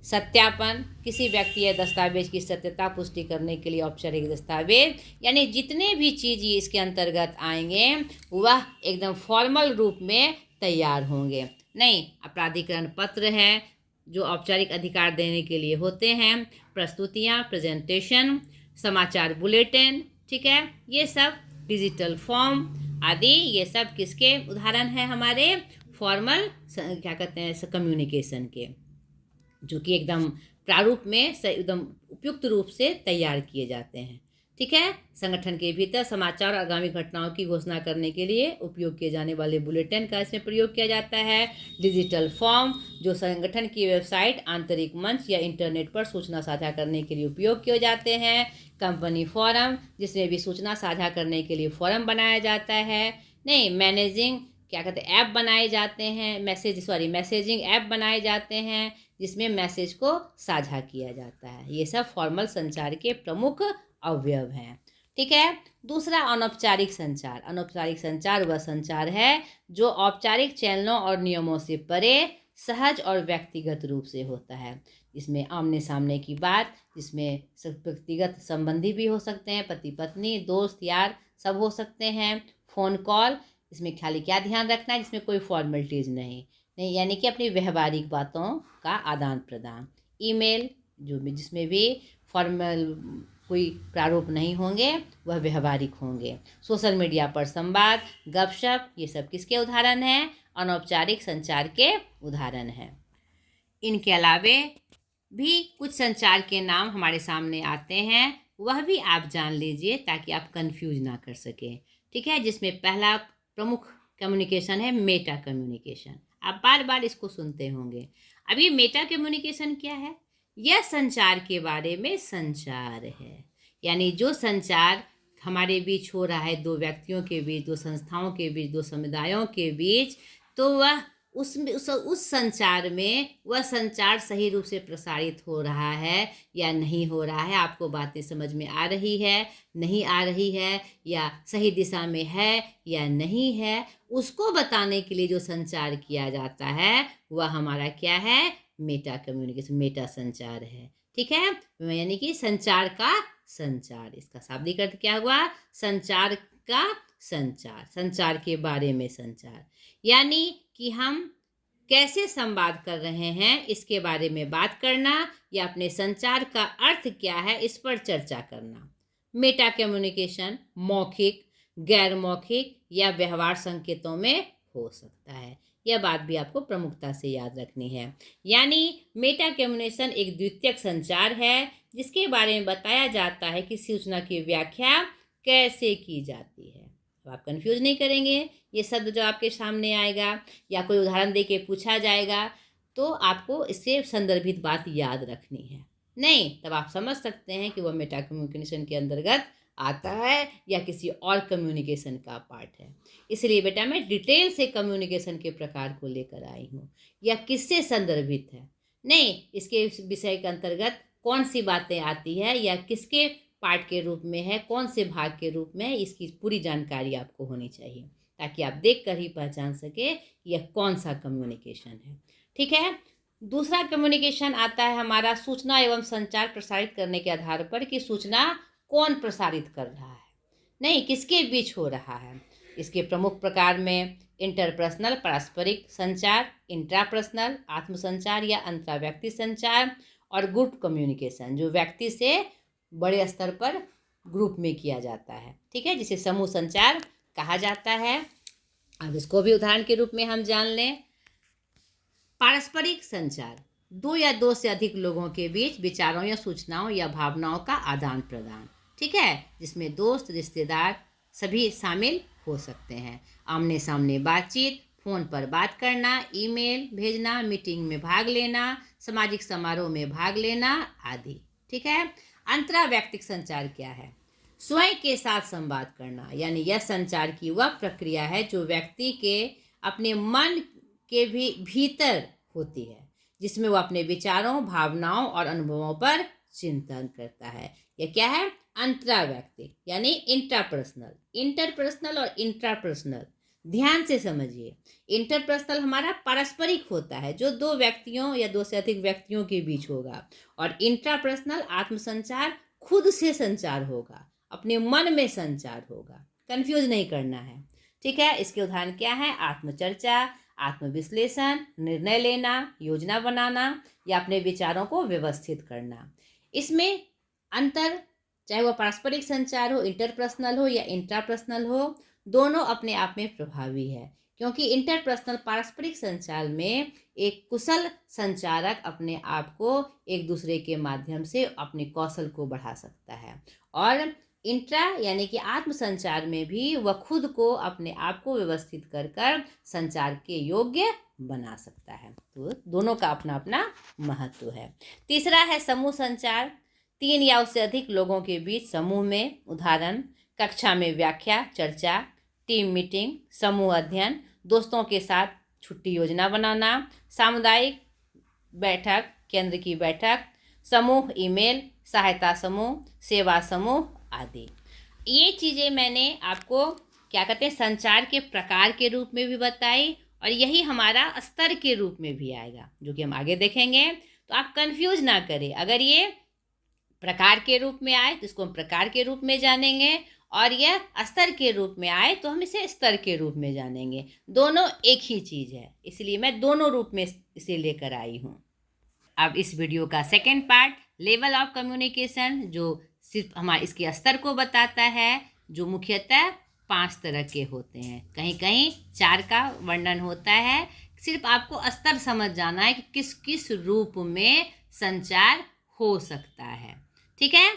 सत्यापन, किसी व्यक्ति या दस्तावेज की सत्यता पुष्टि करने के लिए औपचारिक दस्तावेज, यानी जितने भी चीज़ इसके अंतर्गत आएंगे वह एकदम फॉर्मल रूप में तैयार होंगे। नहीं, प्राधिकरण पत्र है जो औपचारिक अधिकार देने के लिए होते हैं। प्रस्तुतियाँ, प्रेजेंटेशन, समाचार बुलेटिन, ठीक है, ये सब डिजिटल फॉर्म आदि, ये सब किसके उदाहरण हैं हमारे फॉर्मल क्या कहते हैं कम्युनिकेशन के, जो कि एकदम प्रारूप में एकदम उपयुक्त रूप से तैयार किए जाते हैं, ठीक है। संगठन के भीतर समाचार और आगामी घटनाओं की घोषणा करने के लिए उपयोग किए जाने वाले बुलेटिन का इसमें प्रयोग किया जाता है। डिजिटल फॉर्म, जो संगठन की वेबसाइट, आंतरिक मंच या इंटरनेट पर सूचना साझा करने के लिए उपयोग किए जाते हैं। कंपनी फोरम, जिसमें भी सूचना साझा करने के लिए फोरम बनाया जाता है। नहीं, मैनेजिंग क्या कहते हैं ऐप बनाए जाते हैं, मैसेजिंग ऐप बनाए जाते हैं, जिसमें मैसेज को साझा किया जाता है। ये सब फॉर्मल संचार के प्रमुख अवयव हैं, ठीक है। दूसरा, अनौपचारिक संचार। अनौपचारिक संचार वह संचार है जो औपचारिक चैनलों और नियमों से परे, सहज और व्यक्तिगत रूप से होता है। इसमें आमने सामने की बात, जिसमें व्यक्तिगत संबंधी भी हो सकते हैं, पति पत्नी, दोस्त यार सब हो सकते हैं। फ़ोन कॉल, इसमें खाली क्या ध्यान रखना है, जिसमें कोई फॉर्मेलिटीज़ नहीं, यानी कि अपनी व्यवहारिक बातों का आदान प्रदान। ईमेल, जिसमें भी फॉर्मल कोई प्रारूप नहीं होंगे, वह व्यवहारिक होंगे। सोशल मीडिया पर संवाद, गपशप, ये सब किसके उदाहरण हैं? अनौपचारिक संचार के उदाहरण हैं। इनके अलावे भी कुछ संचार के नाम हमारे सामने आते हैं, वह भी आप जान लीजिए ताकि आप कंफ्यूज ना कर सकें। ठीक है, जिसमें पहला प्रमुख कम्युनिकेशन है मेटा कम्युनिकेशन। आप बार बार इसको सुनते होंगे। अब ये मेटा कम्युनिकेशन क्या है? यह संचार के बारे में संचार है, यानी जो संचार हमारे बीच हो रहा है, दो व्यक्तियों के बीच, दो संस्थाओं के बीच, दो समुदायों के बीच, तो वह उस संचार में वह संचार सही रूप से प्रसारित हो रहा है या नहीं हो रहा है, आपको बातें समझ में आ रही है, नहीं आ रही है, या सही दिशा में है या नहीं है, उसको बताने के लिए जो संचार किया जाता है वह हमारा क्या है? मेटा कम्युनिकेशन, मेटा संचार है। ठीक है, यानी कि संचार का संचार, इसका शाब्दिक अर्थ क्या हुआ? संचार का संचार, संचार के बारे में संचार, यानी कि हम कैसे संवाद कर रहे हैं इसके बारे में बात करना, या अपने संचार का अर्थ क्या है इस पर चर्चा करना। मेटा कम्युनिकेशन मौखिक, गैर मौखिक या व्यवहार संकेतों में हो सकता है। यह बात भी आपको प्रमुखता से याद रखनी है। यानी मेटा कम्युनिकेशन एक द्वितीयक संचार है जिसके बारे में बताया जाता है कि सूचना की व्याख्या कैसे की जाती है। अब आप कंफ्यूज नहीं करेंगे, ये शब्द जो आपके सामने आएगा या कोई उदाहरण दे के पूछा जाएगा तो आपको इससे संदर्भित बात याद रखनी है। नहीं, तब आप समझ सकते हैं कि वह मेटा कम्युनिकेशन के अंतर्गत आता है या किसी और कम्युनिकेशन का पार्ट है। इसलिए बेटा मैं डिटेल से कम्युनिकेशन के प्रकार को लेकर आई हूँ, या किससे संदर्भित है, नहीं इसके विषय के अंतर्गत कौन सी बातें आती है या किसके पार्ट के रूप में है, कौन से भाग के रूप में है, इसकी पूरी जानकारी आपको होनी चाहिए ताकि आप देखकर ही पहचान सके यह कौन सा कम्युनिकेशन है। ठीक है, दूसरा कम्युनिकेशन आता है हमारा सूचना एवं संचार प्रसारित करने के आधार पर कि सूचना कौन प्रसारित कर रहा है, नहीं किसके बीच हो रहा है। इसके प्रमुख प्रकार में इंटरपर्सनल पारस्परिक संचार, इंट्रापर्सनल आत्मसंचार या अंतराव्यक्ति संचार, और ग्रुप कम्युनिकेशन जो व्यक्ति से बड़े स्तर पर ग्रुप में किया जाता है। ठीक है, जिसे समूह संचार कहा जाता है। अब इसको भी उदाहरण के रूप में हम जान लें। पारस्परिक संचार, दो या दो से अधिक लोगों के बीच विचारों या सूचनाओं या भावनाओं का आदान प्रदान। ठीक है, जिसमें दोस्त, रिश्तेदार सभी शामिल हो सकते हैं। आमने सामने बातचीत, फोन पर बात करना, ईमेल भेजना, मीटिंग में भाग लेना, सामाजिक समारोह में भाग लेना आदि। ठीक है, अंतराव्यक्तिक संचार क्या है? स्वयं के साथ संवाद करना, यानी यह संचार की वह प्रक्रिया है जो व्यक्ति के अपने मन के भी भीतर होती है, जिसमें वह अपने विचारों, भावनाओं और अनुभवों पर चिंतन करता है। यह क्या है? अंतराव्यक्तिक, यानी इंट्रापर्सनल। इंटरपर्सनल और इंट्रापर्सनल ध्यान से समझिए। इंटरपर्सनल हमारा पारस्परिक होता है जो दो व्यक्तियों या दो से अधिक व्यक्तियों के बीच होगा, और इंट्रापर्सनल आत्मसंचार खुद से संचार होगा, अपने मन में संचार होगा। कंफ्यूज नहीं करना है। ठीक है, इसके उदाहरण क्या है? आत्मचर्चा, आत्मविश्लेषण, निर्णय लेना, योजना बनाना या अपने विचारों को व्यवस्थित करना। इसमें अंतर, चाहे वह पारस्परिक संचार हो, इंटरपर्सनल हो या इंट्रापर्सनल हो, दोनों अपने आप में प्रभावी है, क्योंकि इंटरपर्सनल पारस्परिक संचार में एक कुशल संचारक अपने आप को एक दूसरे के माध्यम से अपने कौशल को बढ़ा सकता है, और इंट्रा यानी कि आत्म संचार में भी वह खुद को अपने आप को व्यवस्थित कर कर संचार के योग्य बना सकता है। तो दोनों का अपना अपना महत्व है। तीसरा है समूह संचार, 3 या उससे अधिक लोगों के बीच समूह में। उदाहरण, कक्षा में व्याख्या, चर्चा, टीम मीटिंग, समूह अध्ययन, दोस्तों के साथ छुट्टी योजना बनाना, सामुदायिक बैठक, केंद्र की बैठक, समूह ईमेल, सहायता समूह, सेवा समूह आदि। ये चीज़ें मैंने आपको क्या कहते हैं संचार के प्रकार के रूप में भी बताई, और यही हमारा स्तर के रूप में भी आएगा जो कि हम आगे देखेंगे। तो आप कंफ्यूज ना करें, अगर ये प्रकार के रूप में आए तो इसको हम प्रकार के रूप में जानेंगे, और यह स्तर के रूप में आए तो हम इसे स्तर के रूप में जानेंगे। दोनों एक ही चीज़ है, इसलिए मैं दोनों रूप में इसे लेकर आई हूँ। अब इस वीडियो का second part, level of communication, जो सिर्फ हमारे इसके स्तर को बताता है, जो मुख्यतः 5 तरह के होते हैं, कहीं कहीं 4 का वर्णन होता है। सिर्फ आपको स्तर समझ जाना है कि किस किस रूप में संचार हो सकता है, ठीक है।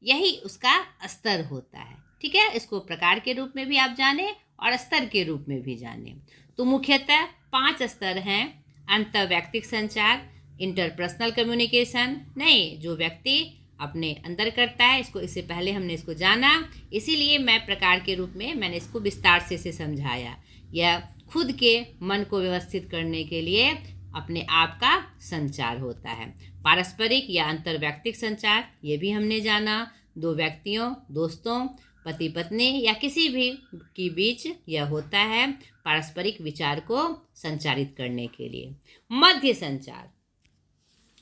यही उसका स्तर होता है, ठीक है। इसको प्रकार के रूप में भी आप जाने और स्तर के रूप में भी जाने। तो मुख्यतः 5 स्तर हैं। अंतर्वैयक्तिक संचार, इंटरपर्सनल कम्युनिकेशन, नहीं जो व्यक्ति अपने अंदर करता है, इससे पहले हमने इसको जाना, इसीलिए मैं प्रकार के रूप में मैंने इसको विस्तार से इसे समझाया। यह खुद के मन को व्यवस्थित करने के लिए अपने आप का संचार होता है। पारस्परिक या अंतर्वैयक्तिक संचार, ये भी हमने जाना, 2 व्यक्तियों, दोस्तों, पति पत्नी या किसी भी के बीच यह होता है पारस्परिक विचार को संचारित करने के लिए। मध्य संचार,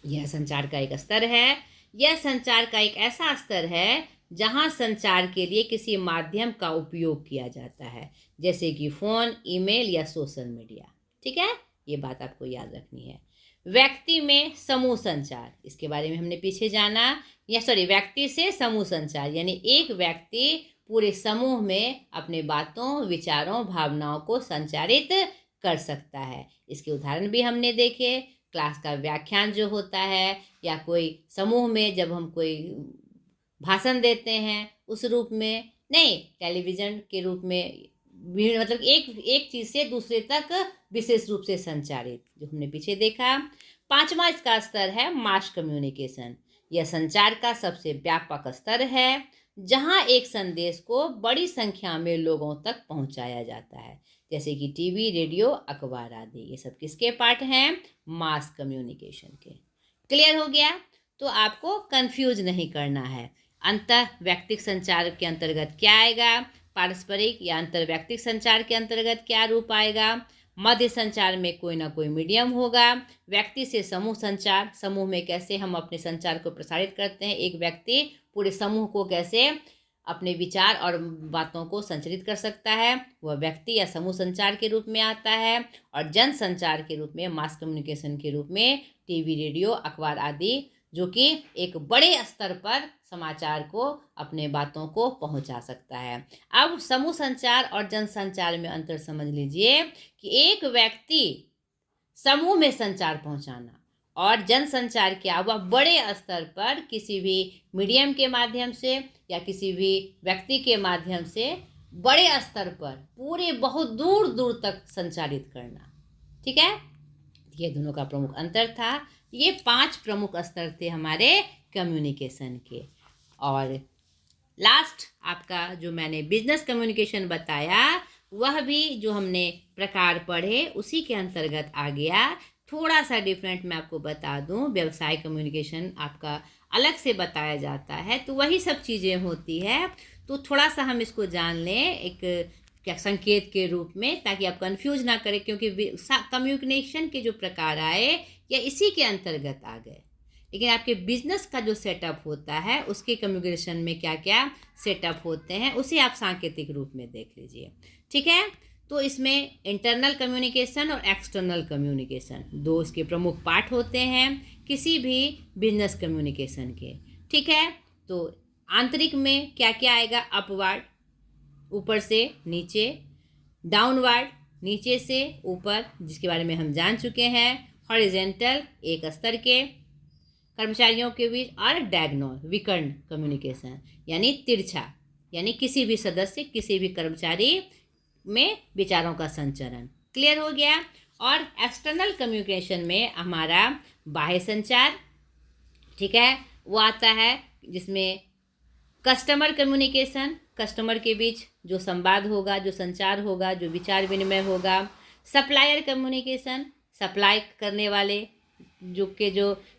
यह संचार का एक स्तर है। यह संचार का एक ऐसा स्तर है जहां संचार के लिए किसी माध्यम का उपयोग किया जाता है, जैसे कि फ़ोन, ईमेल या सोशल मीडिया, ठीक है। ये बात आपको याद रखनी है। व्यक्ति में समूह संचार, इसके बारे में हमने पीछे जाना, व्यक्ति से समूह संचार, यानी एक व्यक्ति पूरे समूह में अपने बातों, विचारों, भावनाओं को संचारित कर सकता है। इसके उदाहरण भी हमने देखे। क्लास का व्याख्यान जो होता है, या कोई समूह में जब हम कोई भाषण देते हैं उस रूप में, नहीं टेलीविज़न के रूप में, मतलब एक चीज़ से दूसरे तक विशेष रूप से संचारित, जो हमने पीछे देखा। 5वां इसका स्तर है मास कम्युनिकेशन। यह संचार का सबसे व्यापक स्तर है, जहां एक संदेश को बड़ी संख्या में लोगों तक पहुंचाया जाता है, जैसे कि टीवी, रेडियो, अखबार आदि। ये सब किसके पार्ट हैं? मास कम्युनिकेशन के। क्लियर हो गया? तो आपको कंफ्यूज नहीं करना है। अंतर्वैयक्तिक संचार के अंतर्गत क्या आएगा, पारस्परिक या अंतर्वैयक्तिक संचार के अंतर्गत क्या रूप आएगा। मध्य संचार में कोई ना कोई मीडियम होगा। व्यक्ति से समूह संचार, समूह में कैसे हम अपने संचार को प्रसारित करते हैं, एक व्यक्ति पूरे समूह को कैसे अपने विचार और बातों को संचारित कर सकता है, वह व्यक्ति या समूह संचार के रूप में आता है। और जन संचार के रूप में, मास कम्युनिकेशन के रूप में टीवी, रेडियो, अखबार आदि, जो कि एक बड़े स्तर पर समाचार को, अपने बातों को पहुंचा सकता है। अब समूह संचार और जन संचार में अंतर समझ लीजिए कि एक व्यक्ति समूह में संचार पहुंचाना और जन संचार क्या, वह बड़े स्तर पर किसी भी मीडियम के माध्यम से या किसी भी व्यक्ति के माध्यम से बड़े स्तर पर पूरे बहुत दूर दूर तक संचारित करना, ठीक है। ये दोनों का प्रमुख अंतर था। ये 5 प्रमुख स्तर थे हमारे कम्युनिकेशन के। और लास्ट आपका जो मैंने बिजनेस कम्युनिकेशन बताया, वह भी जो हमने प्रकार पढ़े उसी के अंतर्गत आ गया। थोड़ा सा डिफरेंट मैं आपको बता दूं, व्यवसाय कम्युनिकेशन आपका अलग से बताया जाता है, तो वही सब चीज़ें होती है। तो थोड़ा सा हम इसको जान लें एक क्या संकेत के रूप में, ताकि आप कंफ्यूज ना करें, क्योंकि कम्युनिकेशन के जो प्रकार आए या इसी के अंतर्गत आ गए, लेकिन आपके बिजनेस का जो सेटअप होता है उसके कम्युनिकेशन में क्या क्या सेटअप होते हैं उसे आप सांकेतिक रूप में देख लीजिए, ठीक है। तो इसमें इंटरनल कम्युनिकेशन और एक्सटर्नल कम्युनिकेशन 2 इसके प्रमुख पार्ट होते हैं किसी भी बिजनेस कम्युनिकेशन के, ठीक है। तो आंतरिक में क्या क्या आएगा, अपवर्ड ऊपर से नीचे, डाउनवर्ड नीचे से ऊपर, जिसके बारे में हम जान चुके हैं, हॉरिजेंटल एक स्तर के कर्मचारियों के बीच, और डायगोनल विकर्ण कम्युनिकेशन यानी तिरछा, यानी किसी भी सदस्य किसी भी कर्मचारी में विचारों का संचरण। क्लियर हो गया। और एक्सटर्नल कम्युनिकेशन में हमारा बाह्य संचार, ठीक है, वो आता है जिसमें कस्टमर कम्युनिकेशन, कस्टमर के बीच जो संवाद होगा, जो संचार होगा, जो विचार विनिमय होगा। सप्लायर कम्युनिकेशन, सप्लाई करने वाले जो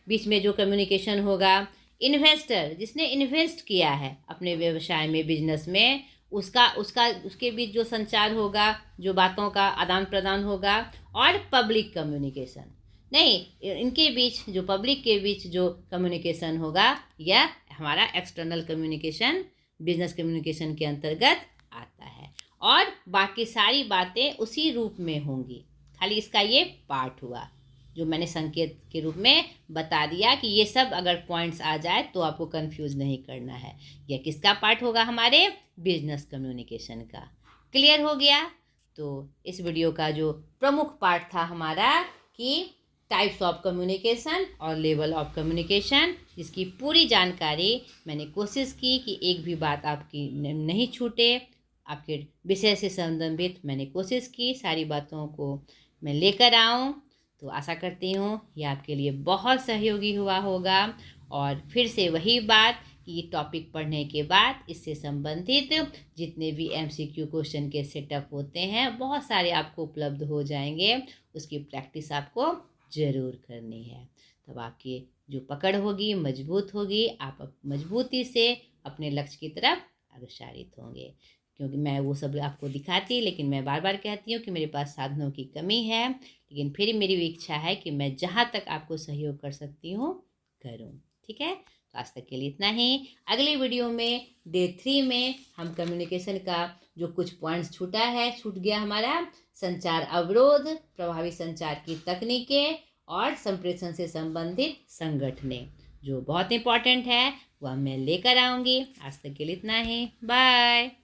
बीच में जो कम्युनिकेशन होगा। इन्वेस्टर, जिसने इन्वेस्ट किया है अपने व्यवसाय में, बिजनेस में, उसके बीच जो संचार होगा, जो बातों का आदान प्रदान होगा। और पब्लिक कम्युनिकेशन, नहीं इनके बीच जो पब्लिक के बीच जो कम्युनिकेशन होगा, यह हमारा एक्सटर्नल कम्युनिकेशन बिजनेस कम्युनिकेशन के अंतर्गत आता है। और बाकी सारी बातें उसी रूप में होंगी, खाली इसका ये पार्ट हुआ, जो मैंने संकेत के रूप में बता दिया कि ये सब अगर पॉइंट्स आ जाए तो आपको कंफ्यूज नहीं करना है। यह किसका पार्ट होगा? हमारे बिजनेस कम्युनिकेशन का। क्लियर हो गया? तो इस वीडियो का जो प्रमुख पार्ट था हमारा कि टाइप्स ऑफ कम्युनिकेशन और लेवल ऑफ कम्युनिकेशन, जिसकी पूरी जानकारी मैंने कोशिश की कि एक भी बात आपकी नहीं छूटे। आपके विषय से संबंधित मैंने कोशिश की सारी बातों को मैं लेकर आऊँ। तो आशा करती हूँ ये आपके लिए बहुत सहयोगी हुआ होगा। और फिर से वही बात कि ये टॉपिक पढ़ने के बाद इससे संबंधित जितने भी MCQ क्वेश्चन के सेटअप होते हैं बहुत सारे आपको उपलब्ध हो जाएंगे। उसकी प्रैक्टिस आपको ज़रूर करनी है। तब आपकी जो पकड़ होगी मजबूत होगी, आप मजबूती से अपने लक्ष्य की तरफ अग्रसरित होंगे। क्योंकि मैं वो सब आपको दिखाती, लेकिन मैं बार बार कहती हूँ कि मेरे पास साधनों की कमी है, लेकिन फिर मेरी इच्छा है कि मैं जहाँ तक आपको सहयोग कर सकती हूँ करूँ। ठीक है, तो आज तक के लिए इतना ही। अगली वीडियो में डे 3 में हम कम्युनिकेशन का जो कुछ पॉइंट्स छूट गया हमारा, संचार अवरोध, प्रभावी संचार की तकनीकें और संप्रेषण से संबंधित संगठनें, जो बहुत इंपॉर्टेंट है, वह मैं लेकर आऊँगी। आज तक के लिए इतना ही। बाय।